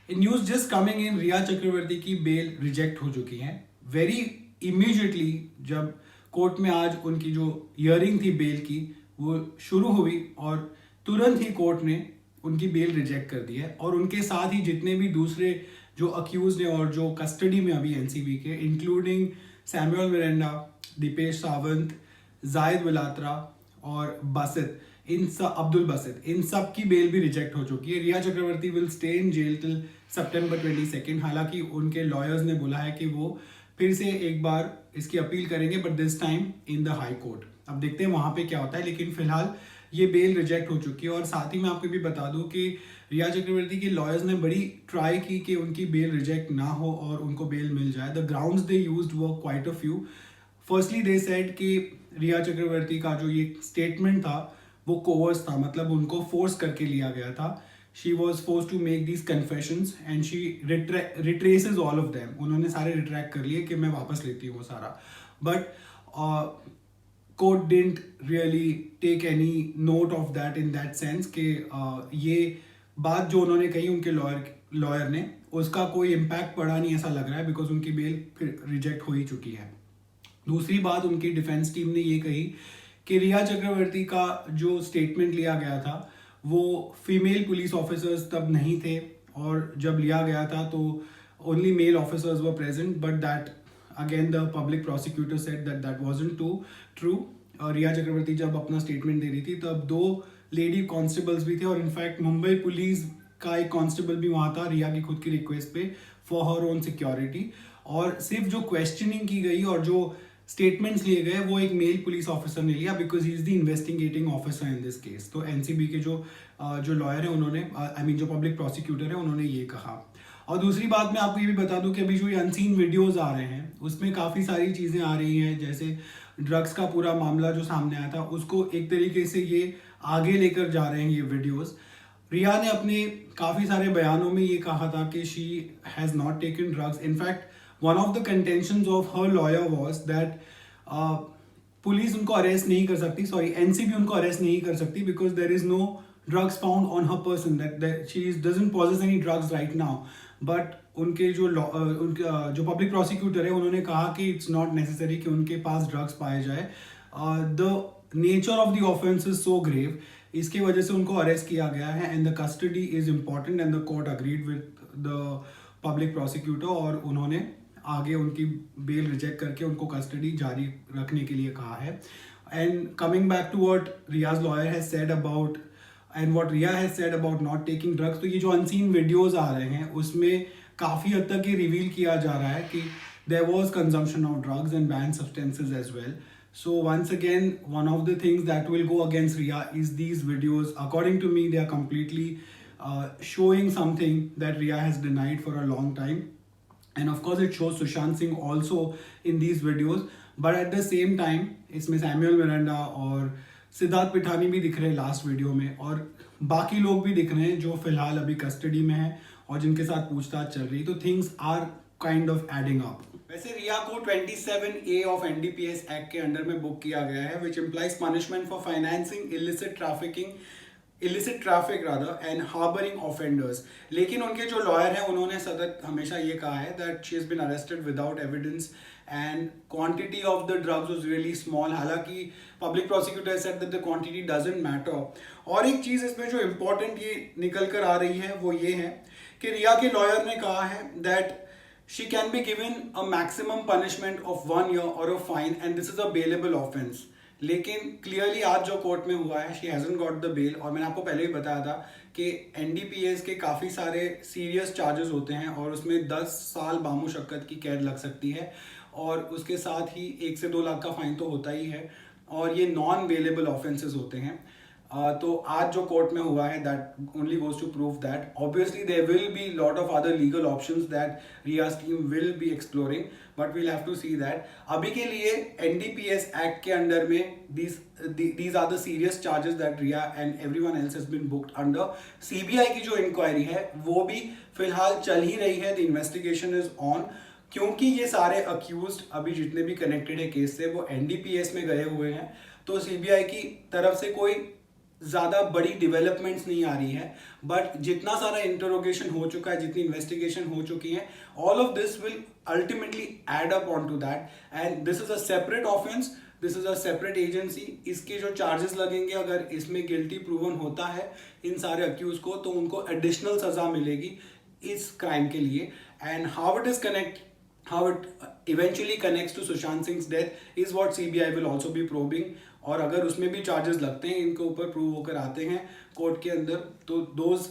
News just coming in, रिया चक्रवर्ती की bell reject हो चुकी है वेरी इमीडिएटली। जब कोर्ट में आज उनकी जो हियरिंग थी बेल की वो शुरू हुई और तुरंत ही कोर्ट ने उनकी बेल रिजेक्ट कर दी है। और उनके साथ ही जितने भी दूसरे जो अक्यूज हैं और जो कस्टडी में अभी एनसीबी के, including Samuel Miranda, Dipesh Sawant, Zaid Vilatra और बासित, अब्दुल बासित, इन सब की बेल भी रिजेक्ट हो चुकी है। Rhea Chakraborty will stay in jail till September 22। हालांकि उनके लॉयर्स ने बोला है कि वो फिर से एक बार इसकी अपील करेंगे, but this time in the high court. अब देखते हैं वहां पे क्या होता है, लेकिन फिलहाल ये बेल रिजेक्ट हो चुकी है। और साथ ही मैं आपको भी बता दूं कि रिया चक्रवर्ती के लॉयर्स ने बड़ी ट्राई की कि उनकी बेल रिजेक्ट ना हो और उनको बेल मिल जाए। The grounds they used were quite a few. Firstly they said कि रिया चक्रवर्ती का जो ये स्टेटमेंट था वो कोवर्स था, मतलब उनको फोर्स करके लिया गया था। She was forced to make these confessions and she retracts all of them. उन्होंने सारे रिट्रैक्ट कर लिए कि मैं वापस लेती हूँ वो सारा, but court didn't really take any note of that in that sense कि ये बात जो उन्होंने कही उनके लॉयर ने, उसका कोई इम्पैक्ट पड़ा नहीं ऐसा लग रहा है, बिकॉज उनकी बेल फिर रिजेक्ट हो ही चुकी है। दूसरी बात, उनकी डिफेंस टीम ने ये कही कि रिया चक्रवर्ती का जो स्टेटमेंट लिया गया था वो फीमेल पुलिस ऑफिसर्स तब नहीं थे, और जब लिया गया था तो only male officers were present, but that again the public prosecutor said that that wasn't true. Rhea Chakraborty जब अपना स्टेटमेंट दे रही थी तब 2 लेडी कांस्टेबल्स भी थे, और इनफैक्ट मुंबई पुलिस का एक कांस्टेबल भी वहां था रिया की खुद की रिक्वेस्ट पे, फॉर हर ओन सिक्योरिटी। और सिर्फ जो क्वेश्चनिंग की गई और जो स्टेटमेंट्स लिए गए वो एक मेल पुलिस ऑफिसर ने लिया, because he is the investigating officer in this case. तो एनसीबी के जो लॉयर है उन्होंने, आई मीन जो पब्लिक प्रोसिक्यूटर है, उन्होंने ये कहा। और दूसरी बात मैं आपको ये भी बता दूं कि अभी जो ये अनसीन वीडियोस आ रहे हैं उसमें काफ़ी सारी चीज़ें आ रही हैं, जैसे ड्रग्स का पूरा मामला जो सामने आया था उसको एक तरीके से ये आगे लेकर जा रहे हैं ये वीडियोस। रिया ने अपने काफ़ी सारे बयानों में ये कहा था कि she has not taken drugs. In fact one of the contentions of her lawyer was that police उनको अरेस्ट नहीं कर सकती, सॉरी एनसीबी उनको अरेस्ट नहीं कर सकती, because there is no drugs found on her person, that she doesn't possess any drugs right now. But उनके जो पब्लिक प्रोसिक्यूटर है उन्होंने कहा कि इट्स नॉट नेसेसरी कि उनके पास ड्रग्स पाए जाए। The nature of the offence is so grave, इसकी वजह से उनको अरेस्ट किया गया है, and the custody is important and the court agreed with the public prosecutor, और उन्होंने आगे उनकी बेल रिजेक्ट करके उनको कस्टडी जारी रखने के लिए कहा है। And coming back to what Rhea's lawyer has said about and what Rhea has said about not taking drugs, तो ये जो अनसीन वीडियोस आ रहे हैं उसमें काफ़ी हद तक ये रिवील किया जा रहा है कि there was consumption of drugs and banned substances as well. So once again, one of the things that will go against Riya is these videos. According to me, they are completely showing something that Riya has denied for a long time. And of course, it shows Sushant Singh also in these videos. But at the same time, इसमें Samuel Miranda और सिद्धार्थ पिठानी भी दिख रहे हैं last video में, और बाकी लोग भी दिख रहे हैं जो फिलहाल अभी कस्टडी में हैं और जिनके साथ पूछताछ चल रही है। तो things are kind of adding up. वैसे रिया को 27A ऑफ एनडीपीएस एक्ट के अंडर में बुक किया गया है, which implies punishment for financing illicit traffic rather and harboring offenders। लेकिन उनके जो लॉयर हैं उन्होंने सतत हमेशा ये कहा है that she has been arrested without evidence and quantity of the drugs was really small। हालांकि public prosecutor said that the quantity doesn't matter। और एक चीज़ इसमें जो important ये निकल कर आ रही है वो ये है कि रिया के लॉयर ने कहा है that she can be given a maximum punishment of 1 year or a fine and this is a bailable offense। लेकिन क्लियरली आज जो कोर्ट में हुआ है she hasn't got the bail. और मैंने आपको पहले भी बताया था कि एनडीपीएस के काफ़ी सारे सीरियस चार्जेस होते हैं और उसमें 10 साल बामुशक्कत की कैद लग सकती है, और उसके साथ ही 1 से 2 लाख का फाइन तो होता ही है, और ये नॉन बेलेबल ऑफेंसेस होते हैं। तो आज जो कोर्ट में हुआ है that only goes to prove that obviously there will be lot of other legal options that Rhea's team will be exploring, but we'll have to see that. अभी के लिए एनडीपीएस एक्ट के अंडर में these are the serious charges that Riya and everyone else has been booked under। CBI की जो inquiry है वो भी फिलहाल चल ही रही है, द इन्वेस्टिगेशन इज ऑन, क्योंकि ये सारे अक्यूज्ड अभी जितने भी कनेक्टेड है केस से वो एनडीपीएस में गए हुए हैं। तो सीबीआई की तरफ से कोई ज़्यादा बड़ी डेवलपमेंट्स नहीं आ रही है, बट जितना सारा इंटरोगेशन हो चुका है, जितनी इन्वेस्टिगेशन हो चुकी है, all of this will ultimately add up on to that, and this is a separate offence, this is a separate agency. इसके जो चार्जेस लगेंगे, अगर इसमें गिल्टी प्रूवन होता है इन सारे अक्यूज को, तो उनको एडिशनल सजा मिलेगी इस क्राइम के लिए। And how it is connect, how it eventually connects to Sushant Singh's death is what CBI will also be probing। और अगर उसमें भी चार्जेस लगते हैं, इनके ऊपर प्रूव होकर आते हैं कोर्ट के अंदर, तो those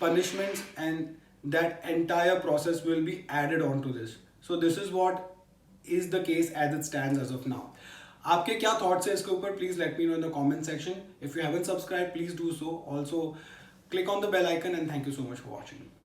punishments and that entire process will be added on to this. So this is what is the case as it stands as of now. आपके क्या थॉट्स है इसके ऊपर, please let me know in the comment section. If you haven't subscribe, please do so. Also click on the bell icon, and thank you so much for watching.